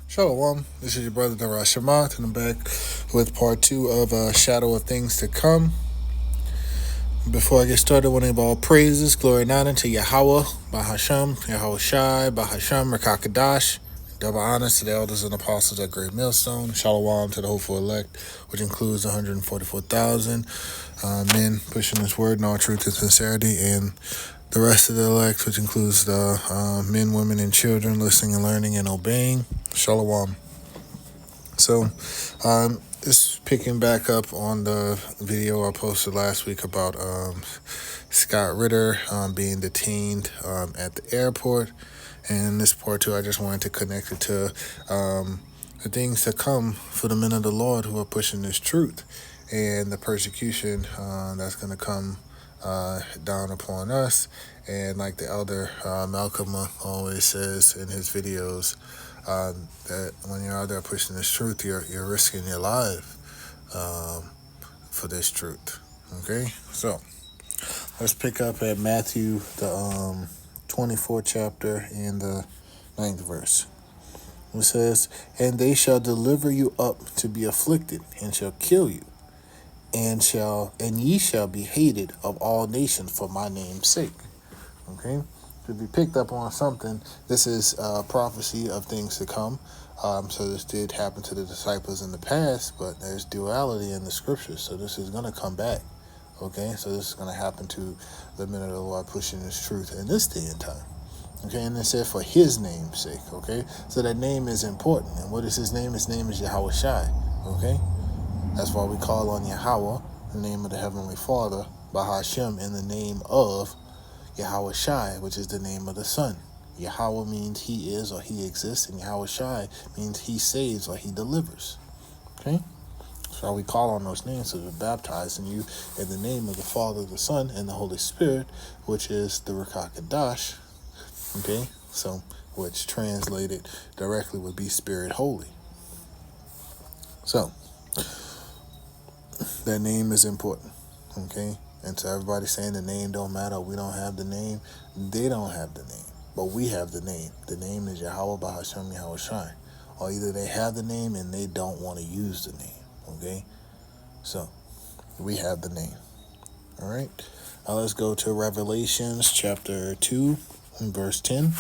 Shalom, this is your brother Darash Shamat, and I'm back with part two of Shadow of Things to Come. Before I get started, I want to give all praises, glory, and honor to Yahweh, Bahasham, Yahweh Shai, Bahasham, Rakakadash. Double honors to the elders and apostles at Great Millstone. Shalom to the hopeful elect, which includes 144,000 men pushing this word in all truth and sincerity, and the rest of the elect, which includes the men, women, and children listening and learning and obeying. Shalom. So, it's picking back up on the video I posted last week about Scott Ritter being detained at the airport. And in this part, too, I just wanted to connect it to the things to come for the men of the Lord who are pushing this truth and the persecution that's going to come down upon us. And like the elder Malcolm always says in his videos, that when you're out there pushing this truth, you're risking your life for this truth. Okay, so let's pick up at Matthew the 24th chapter and the 9th verse. It says, "And they shall deliver you up to be afflicted, and shall kill you, and ye shall be hated of all nations for my name's sake." Okay, to be picked up on something, this is a prophecy of things to come. So this did happen to the disciples in the past, but there's duality in the scriptures, so this is going to come back. Okay, so this is going to happen to the men of the Lord pushing this truth in this day and time. Okay, and it said for his name's sake. Okay, so that name is important. And what is his name? His name is Yahweh Shai. Okay, that's why we call on Yahweh, the name of the Heavenly Father, Bahashem, in the name of Yahweh Shai, which is the name of the Son. Yahweh means he is or he exists, and Yahweh Shai means he saves or he delivers. Okay? So we call on those names, so we're baptizing you in the name of the Father, the Son, and the Holy Spirit, which is the Rakakadash. Okay? So, which translated directly would be Spirit Holy. So, that name is important. Okay? And so everybody saying the name don't matter, we don't have the name, they don't have the name. But we have the name. The name is Yahweh Bahashem Yahweh Shai. Or either they have the name and they don't want to use the name. Okay? So, we have the name. Alright? Now let's go to Revelations chapter 2 and verse 10.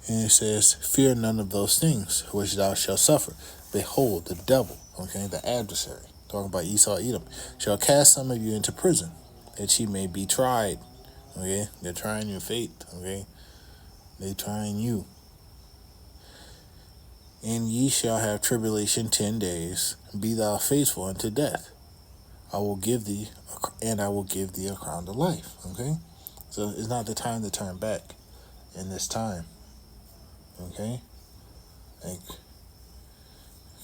And it says, "Fear none of those things which thou shalt suffer. Behold, the devil," okay, the adversary, talking about Esau Edom, "shall cast some of you into prison, that ye may be tried." Okay, they're trying your faith. Okay, they're trying you. "And ye shall have tribulation 10 days. Be thou faithful unto death. I will give thee a crown of life." Okay, so it's not the time to turn back in this time. Okay, like,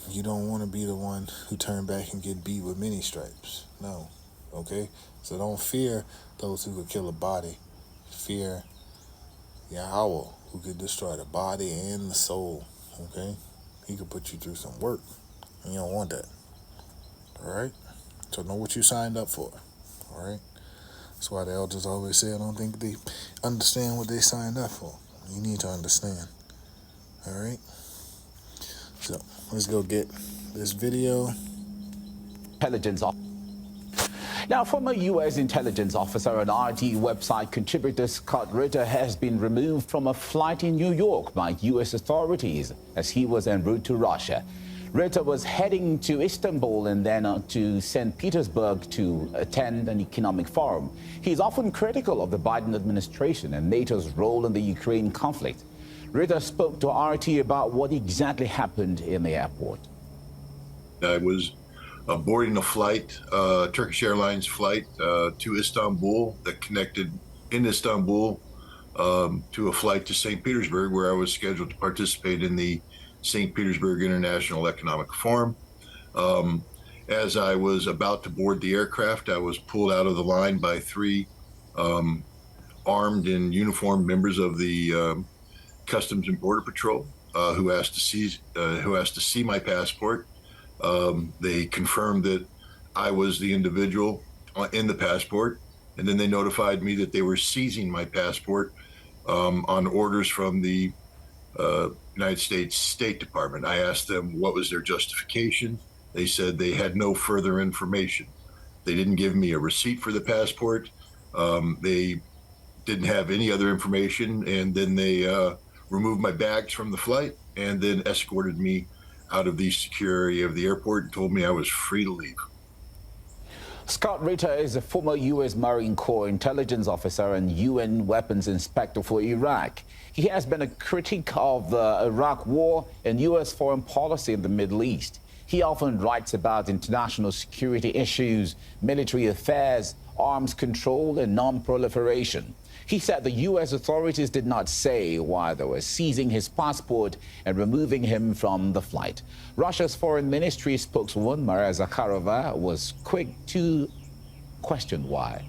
you don't want to be the one who turn back and get beat with many stripes. No. Okay? So don't fear those who could kill a body. Fear Yahweh, who could destroy the body and the soul. Okay? He could put you through some work. And you don't want that. Alright? So know what you signed up for. Alright? That's why the elders always say I don't think they understand what they signed up for. You need to understand. Alright? So let's go get this video. Intelligence. Now, former U.S. intelligence officer and RT website contributor Scott Ritter has been removed from a flight in New York by U.S. authorities as he was en route to Russia. Ritter was heading to Istanbul and then to St. Petersburg to attend an economic forum. He's often critical of the Biden administration and NATO's role in the Ukraine conflict. Ritter spoke to RT about what exactly happened in the airport. I was boarding a flight, Turkish Airlines flight to Istanbul that connected in Istanbul to a flight to St. Petersburg, where I was scheduled to participate in the St. Petersburg International Economic Forum. As I was about to board the aircraft, I was pulled out of the line by three armed and uniformed members of the Customs and Border Patrol who asked to see my passport. They confirmed that I was the individual in the passport, and then they notified me that they were seizing my passport on orders from the United States State Department. I asked them what was their justification. They said they had no further information. They didn't give me a receipt for the passport. They didn't have any other information. And then they removed my bags from the flight and then escorted me out of the secure area of the airport and told me I was free to leave. Scott Ritter is a former U.S. Marine Corps intelligence officer and UN weapons inspector for Iraq. He has been a critic of the Iraq war and U.S. foreign policy in the Middle East. He often writes about international security issues, military affairs, arms control, and non-proliferation. He said the U.S. authorities did not say why they were seizing his passport and removing him from the flight. Russia's foreign ministry spokeswoman Maria Zakharova was quick to question why.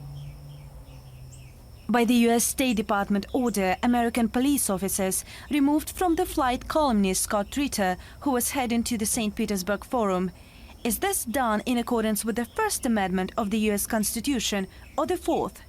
By the U.S. State Department order, American police officers removed from the flight columnist Scott Ritter, who was heading to the St. Petersburg Forum. Is this done in accordance with the First Amendment of the U.S. Constitution or the Fourth?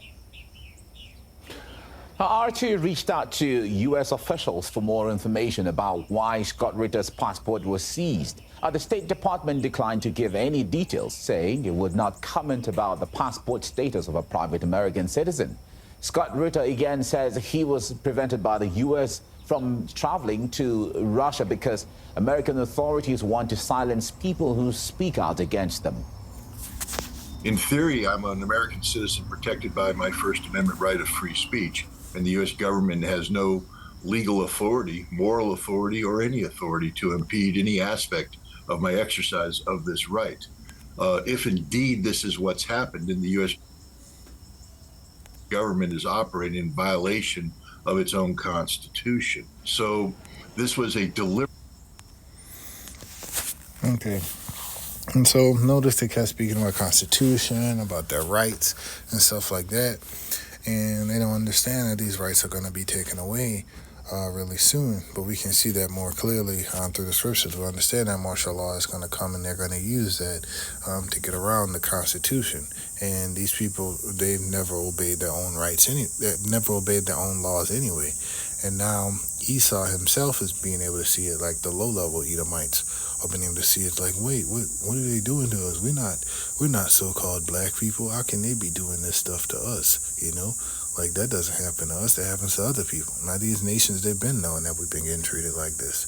RT reached out to U.S. officials for more information about why Scott Ritter's passport was seized. The State Department declined to give any details, saying it would not comment about the passport status of a private American citizen. Scott Ritter again says he was prevented by the U.S. from traveling to Russia because American authorities want to silence people who speak out against them. In theory, I'm an American citizen protected by my First Amendment right of free speech, and the U.S. government has no legal authority, moral authority, or any authority to impede any aspect of my exercise of this right. If indeed this is what's happened, and the U.S. government is operating in violation of its own constitution. So this was a deliberate. Okay. And so notice they kept speaking about Constitution, about their rights and stuff like that. And they don't understand that these rights are going to be taken away really soon. But we can see that more clearly through the scriptures. We understand that martial law is going to come and they're going to use that to get around the Constitution. And these people, they've never obeyed their own rights. They've never obeyed their own laws anyway. And now Esau himself is being able to see it, like the low-level Edomites are being able to see it, like, wait, what are they doing to us? We're not so-called black people. How can they be doing this stuff to us? You know, like that doesn't happen to us. That happens to other people. Now these nations, they've been knowing that we've been getting treated like this,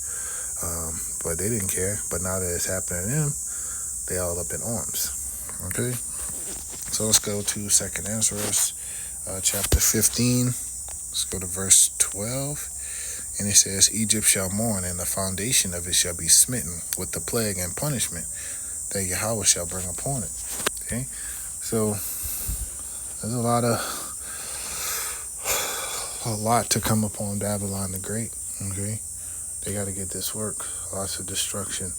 but they didn't care. But now that it's happening to them, they all up in arms. Okay, so let's go to 2nd Ezra, chapter 15. Let's go to verse 12. And it says, Egypt shall mourn, and the foundation of it shall be smitten with the plague and punishment that Yahweh shall bring upon it. Okay? So there's a lot to come upon Babylon the Great. Okay? They got to get this work. Lots of destruction,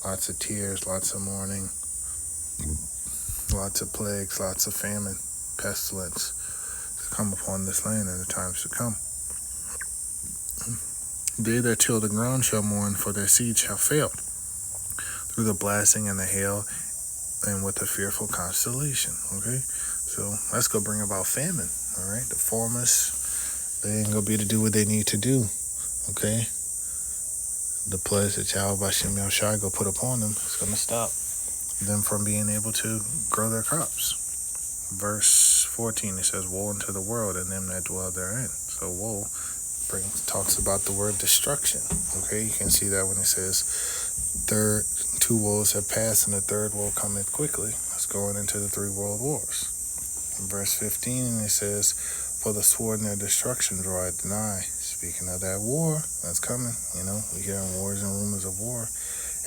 lots of tears, lots of mourning, lots of plagues, lots of famine, pestilence to come upon this land in the times to come. They that till the ground shall mourn, for their seed shall fail through the blasting and the hail and with the fearful constellation. Okay, so that's gonna bring about famine. All right, the farmers, they ain't gonna be able to do what they need to do. Okay, the pledge that Yahweh Bashem Yahushai go put upon them is gonna stop them from being able to grow their crops. Verse 14, it says, "Woe unto the world and them that dwell therein." So woe talks about the word destruction. Okay, you can see that when it says two woes have passed and the third woe cometh quickly. It's going into the 3 world wars. In verse 15 it says, "For the sword and their destruction draweth nigh." Speaking of that war that's coming, you know, we hear wars and rumors of war,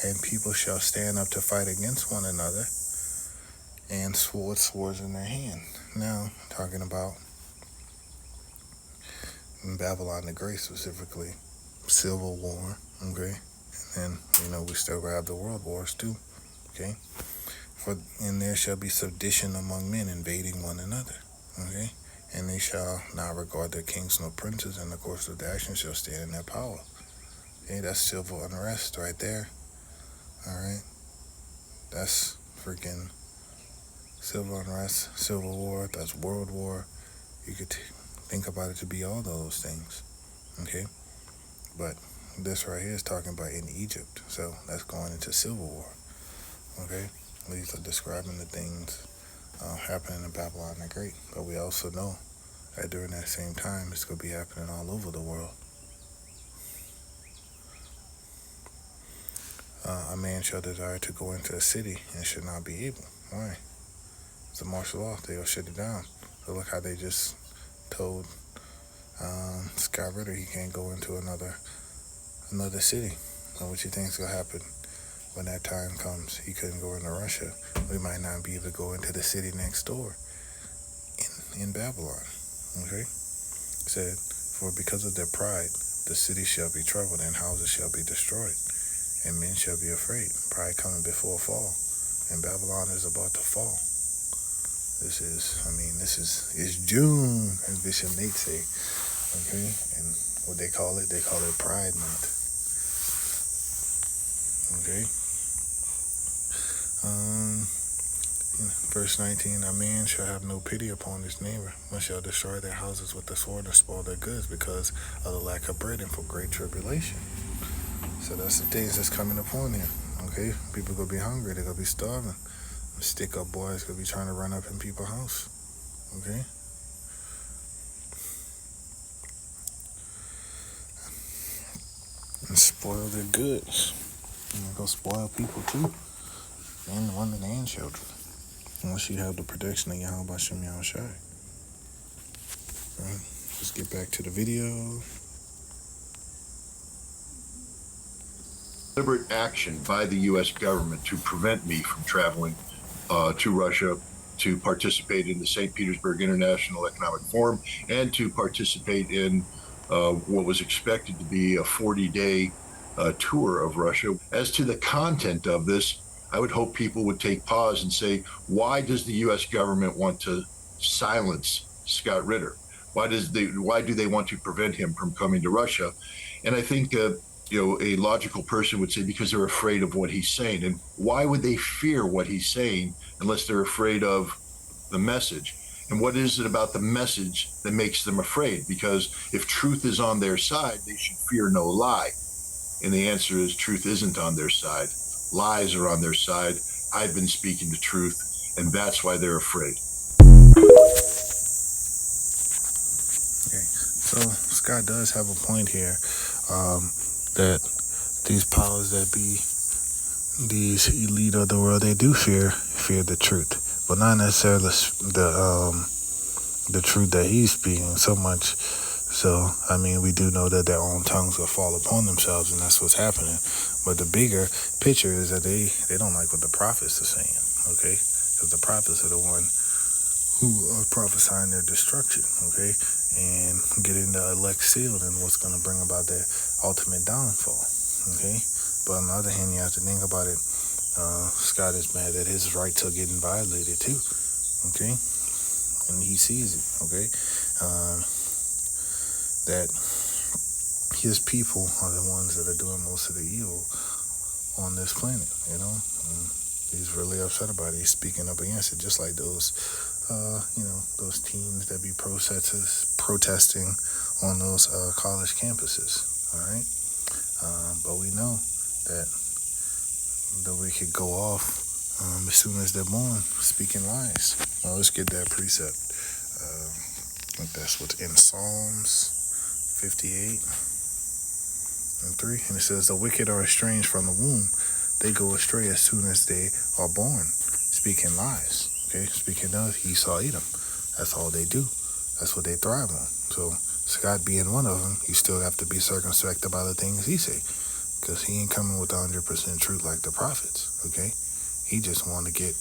and people shall stand up to fight against one another and swords in their hand. Now talking about in Babylon the Great, specifically civil war, okay, and you know we still have the world wars too, okay. And there shall be sedition among men, invading one another, okay, and they shall not regard their kings nor princes, and the course of the action shall stand in their power. Okay, that's civil unrest right there. All right, that's freaking civil unrest, civil war. That's world war. You could think about it to be all those things, okay? But this right here is talking about in Egypt. So that's going into civil war. Okay, these are describing the things happening in Babylon the Great. But we also know that during that same time, it's going to be happening all over the world. A man shall desire to go into a city and should not be able. Why? It's a martial law. They'll shut it down. So look how they just told Scott Ritter he can't go into another city. So what you think's gonna happen when that time comes? He couldn't go into Russia. We might not be able to go into the city next door in Babylon. Okay? It said, for because of their pride, the city shall be troubled and houses shall be destroyed, and men shall be afraid. Pride coming before a fall, and Babylon is about to fall. This is June, as Bishop Nate say. Okay, and what they call it Pride Month. Okay. Verse 19, a man shall have no pity upon his neighbor, but shall destroy their houses with the sword and spoil their goods because of the lack of bread and for great tribulation. So that's the things that's coming upon them. Okay, people gonna be hungry, they're gonna be starving. Stick up boys gonna be trying to run up in people's house. Okay. And spoil their goods. And they're gonna spoil people too. And women and children. Unless you have the protection of Yahweh Bashem Yahushai. Right. Let's get back to the video. Deliberate action by the U.S. government to prevent me from traveling to Russia to participate in the St. Petersburg International Economic Forum and to participate in what was expected to be a 40-day tour of Russia. As to the content of this, I would hope people would take pause and say, why does the U.S. government want to silence Scott Ritter? Why do they want to prevent him from coming to Russia? And I think a logical person would say because they're afraid of what he's saying. And why would they fear what he's saying unless they're afraid of the message? And what is it about the message that makes them afraid? Because if truth is on their side, they should fear no lie. And the answer is truth isn't on their side. Lies are on their side. I've been speaking the truth, and that's why they're afraid. Okay, so Scott does have a point here that these powers that be, these elite of the world, they do fear the truth, but not necessarily the truth that he's speaking so much. So, I mean, we do know that their own tongues will fall upon themselves, and that's what's happening. But the bigger picture is that they don't like what the prophets are saying, okay? Because the prophets are the one who are prophesying their destruction, okay? And getting the elect sealed and what's going to bring about their ultimate downfall, okay? But on the other hand, you have to think about it. Scott is mad that his rights are getting violated too, okay? And he sees it, okay? That his people are the ones that are doing most of the evil on this planet, you know? And he's really upset about it. He's speaking up against it, just like those teens that be protesting on those college campuses, all right? But we know that the wicked go off as soon as they're born, speaking lies. Well, let's get that precept. I think that's what's in Psalms 58 and 3. And it says, the wicked are estranged from the womb. They go astray as soon as they are born, speaking lies. Okay, speaking of Esau, Edom. That's all they do. That's what they thrive on. So Scott being one of them, you still have to be circumspect about the things he say, because he ain't coming with 100% truth like the prophets. Okay, he just want to get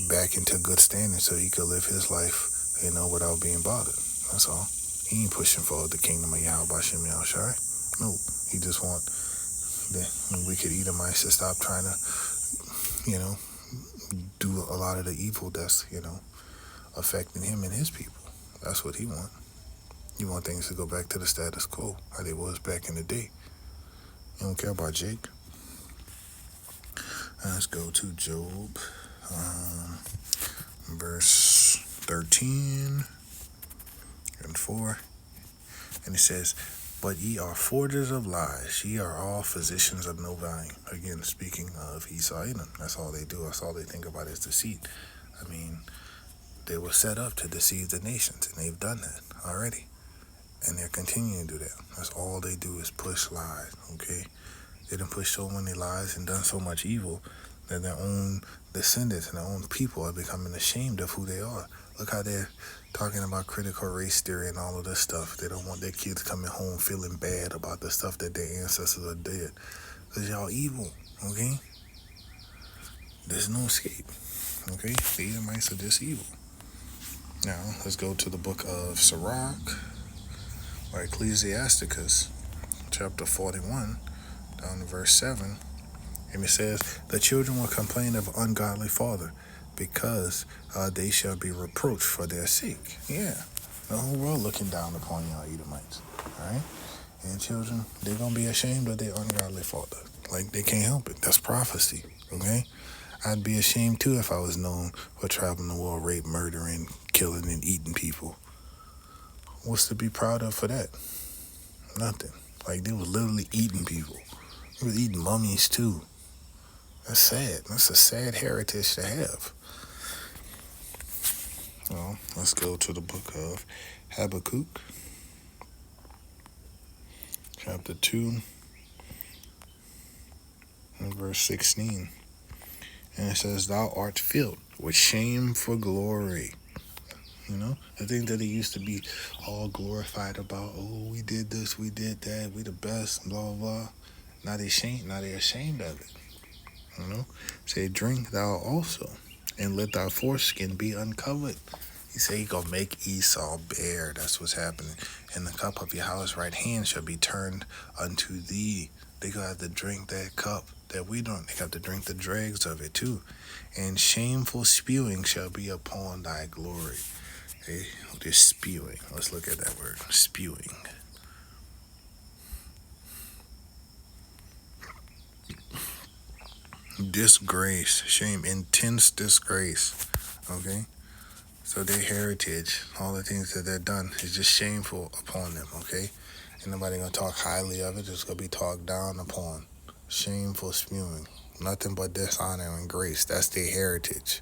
back into good standing so he could live his life, without being bothered. That's all. He ain't pushing for the kingdom of Yahweh Bashem Yahushai. No, he just want the wicked Edomites to stop trying to, do a lot of the evil that's, affecting him and his people. That's what he want. He want things to go back to the status quo, how they was back in the day. You don't care about Jake. Let's go to Job, verse 13 and 4. And it says, But ye are forgers of lies. Ye are all physicians of no value. Again, speaking of Esau Edom, that's all they do. That's all they think about is deceit. I mean, they were set up to deceive the nations, and they've done that already. And they're continuing to do that. That's all they do is push lies, okay? They done pushed so many lies and done so much evil that their own descendants and their own people are becoming ashamed of who they are. Look how they're talking about critical race theory and all of this stuff. They don't want their kids coming home feeling bad about the stuff that their ancestors are dead. Because y'all evil, okay? There's no escape, okay? The Edomites are just evil. Now, let's go to the book of Sirach, or Ecclesiasticus, chapter 41, down to verse 7. And it says, the children will complain of ungodly father, because they shall be reproached for their sake. Yeah, the whole world looking down upon y'all Edomites, all right? And children, they're going to be ashamed of their ungodly father. Like, they can't help it. That's prophecy, okay? I'd be ashamed, too, if I was known for traveling the world, rape, murdering, killing, and eating people. What's to be proud of for that? Nothing. Like, they were literally eating people. They were eating mummies, too. That's sad. That's a sad heritage to have. Well, let's go to the book of Habakkuk, chapter 2, and verse 16. And it says, thou art filled with shame for glory. You know, the thing that they used to be all glorified about, oh, we did this, we did that, we the best, blah, blah, blah. Now they're ashamed of it. You know, say, drink thou also, and let thy foreskin be uncovered. He said he gonna make Esau bare. That's what's happening. And the cup of your house right hand shall be turned unto thee. They gonna have to drink that cup that we don't. They got to drink the dregs of it too. And shameful spewing shall be upon thy glory. Hey, they're spewing. Let's look at that word, spewing. Disgrace, shame, intense disgrace. Okay? So their heritage, all the things that they've done is just shameful upon them, okay? Ain't nobody gonna talk highly of it, it's gonna be talked down upon. Shameful spewing. Nothing but dishonor and grace. That's their heritage.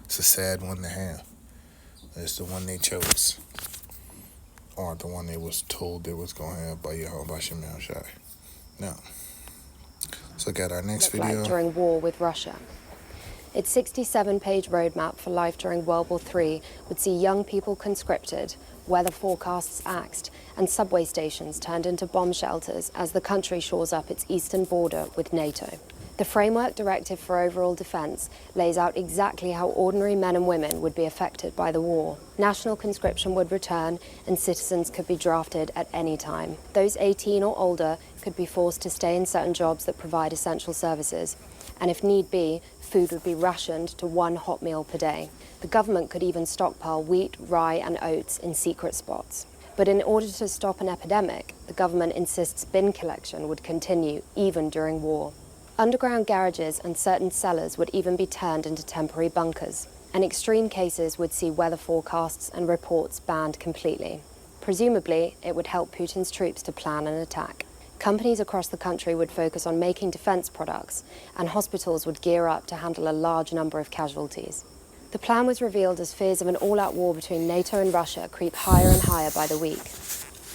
It's a sad one to have. It's the one they chose. Or the one they was told they was gonna have by Yahweh Shem Shai. Now, let's look at our next video. Like during war with Russia. Its 67-page roadmap for life during World War III would see young people conscripted, weather forecasts axed, and subway stations turned into bomb shelters as the country shores up its eastern border with NATO. The Framework Directive for Overall Defence lays out exactly how ordinary men and women would be affected by the war. National conscription would return, and citizens could be drafted at any time. Those 18 or older could be forced to stay in certain jobs that provide essential services, and if need be, food would be rationed to one hot meal per day. The government could even stockpile wheat, rye, and oats in secret spots. But in order to stop an epidemic, the government insists bin collection would continue even during war. Underground garages and certain cellars would even be turned into temporary bunkers, and extreme cases would see weather forecasts and reports banned completely. Presumably, it would help Putin's troops to plan an attack. Companies across the country would focus on making defense products, and hospitals would gear up to handle a large number of casualties. The plan was revealed as fears of an all-out war between NATO and Russia creep higher and higher by the week.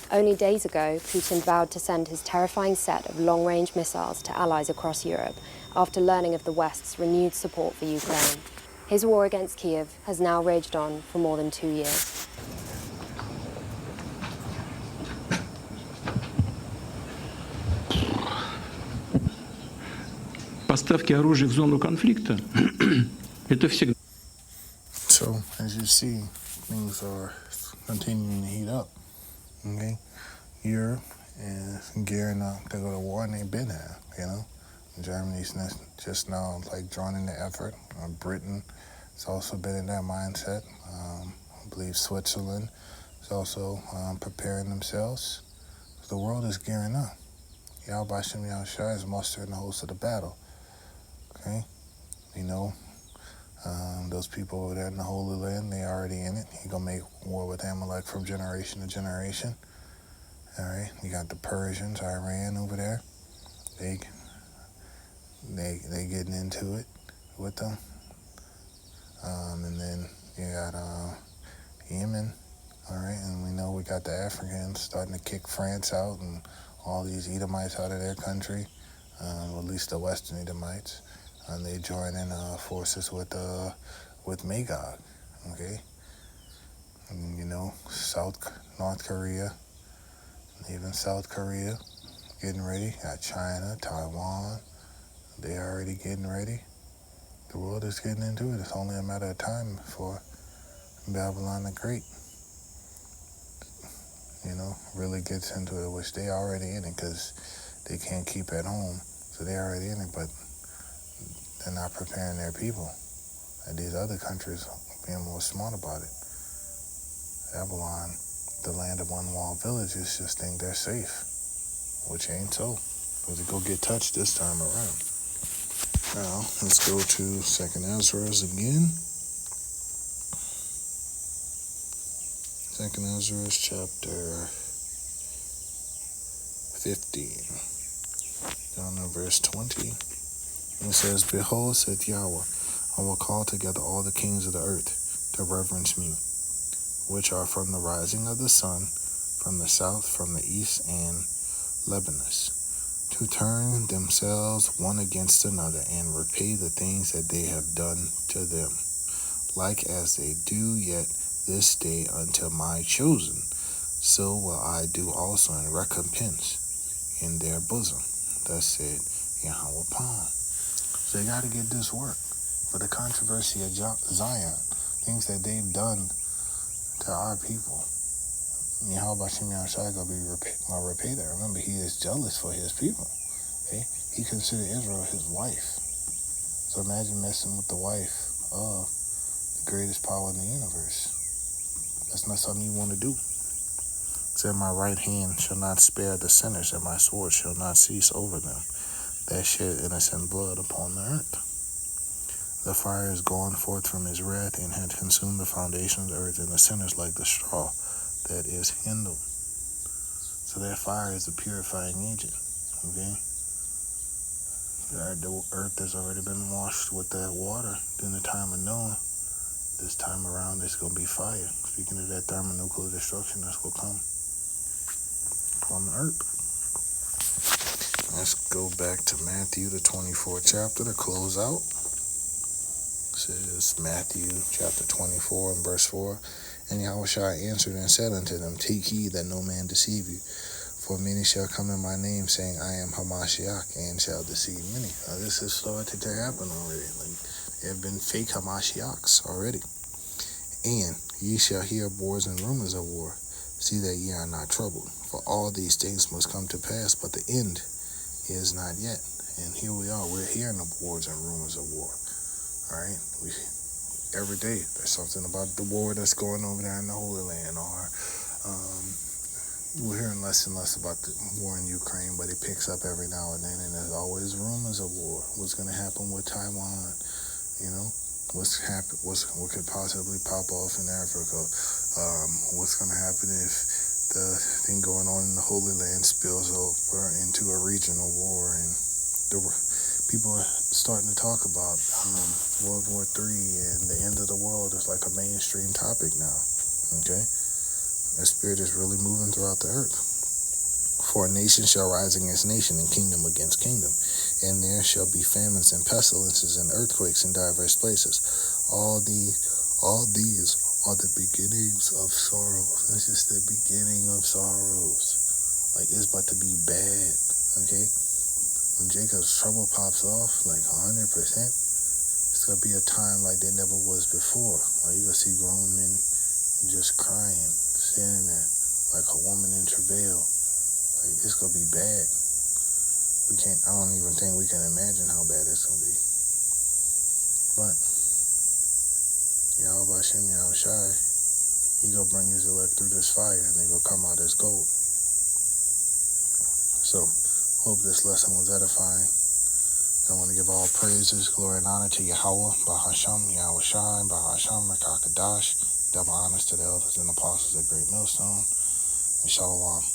Only days ago, Putin vowed to send his terrifying set of long-range missiles to allies across Europe after learning of the West's renewed support for Ukraine. His war against Kiev has now raged on for more than 2 years. Поставки оружия в зону конфликта – это всегда. So, as you see, things are continuing to heat up. Okay? Europe is gearing up to go to war, and they've been there, you know? Germany's just now, like, joining the effort. Britain has also been in that mindset. I believe Switzerland is also preparing themselves. The world is gearing up. Yahweh Shem Yahushua is mustering the host of the battle. Okay? You know, those people over there in the Holy Land, they already in it. He gonna make war with Amalek from generation to generation. All right, you got the Persians, Iran over there. They getting into it with them. And then you got Yemen. All right, and we know we got the Africans starting to kick France out and all these Edomites out of their country, at least the Western Edomites, and they join in forces with Magog. Okay, and North Korea, even South Korea, getting ready. Got China, Taiwan. They already getting ready. The world is getting into it. It's only a matter of time before Babylon the Great, really gets into it, which they already in it because they can't keep at home. So they already in it, but they're not preparing their people. And these other countries are being more smart about it. Babylon, the land of one-walled villages, just think they're safe, which ain't so. Because they go get touched this time around. Now, let's go to 2nd Ezra again. 2nd Ezra chapter 15. Down to verse 20. It says, Behold, saith Yahweh, I will call together all the kings of the earth to reverence me, which are from the rising of the sun, from the south, from the east, and Lebanus, to turn themselves one against another, and repay the things that they have done to them, like as they do yet this day unto my chosen, so will I do also in recompense in their bosom. Thus said Yahweh Pam. So they got to get this work. For the controversy of Zion, things that they've done to our people, Yahweh Shem Yahushua going to repay that. Remember, he is jealous for his people. Okay? He considered Israel his wife. So imagine messing with the wife of the greatest power in the universe. That's not something you want to do. It said, my right hand shall not spare the sinners, and my sword shall not cease over them that shed innocent blood upon the earth. The fire is gone forth from his wrath, and had consumed the foundation of the earth, and the sinners like the straw that is kindled. So that fire is a purifying agent. Okay? The earth has already been washed with that water in the time of Noah. This time around, it's going to be fire. Speaking of that thermonuclear destruction, that's going to come on the earth. Let's go back to Matthew, the 24th chapter, to close out. It says Matthew chapter 24 and verse 4. And Yahushua answered and said unto them, Take heed that no man deceive you. For many shall come in my name, saying, I am Hamashiach, and shall deceive many. Now, this has started to happen already. There have been fake Hamashiachs already. And ye shall hear wars and rumors of war. See that ye are not troubled. For all these things must come to pass, but the end is not yet. And here we are. We're hearing of wars and rumors of war. All right? Every day there's something about the war that's going over there in the Holy Land. Or we're hearing less and less about the war in Ukraine, but it picks up every now and then. And there's always rumors of war. What's going to happen with Taiwan? What could possibly pop off in Africa? What's going to happen if the thing going on in the Holy Land spills over into a regional war? And people are starting to talk about World War III and the end of the world is like a mainstream topic now. Okay? The spirit is really moving throughout the earth. For a nation shall rise against nation, and kingdom against kingdom. And there shall be famines and pestilences and earthquakes in diverse places. All these are the beginnings of sorrows. This is the beginning of sorrows. It's about to be bad. Okay? When Jacob's trouble pops off, 100%, it's going to be a time like there never was before. You're going to see grown men just crying, standing there like a woman in travail. It's going to be bad. I don't even think we can imagine how bad it's going to be. But Yahweh Shem Yahushai, he going to bring his elect through this fire, and they going to come out as gold. So, hope this lesson was edifying. I want to give all praises, glory, and honor to Yahweh, Bahasham, Yahushai, Bahasham, Rakakadash, double honors to the elders and apostles at Great Millstone, and Shalom.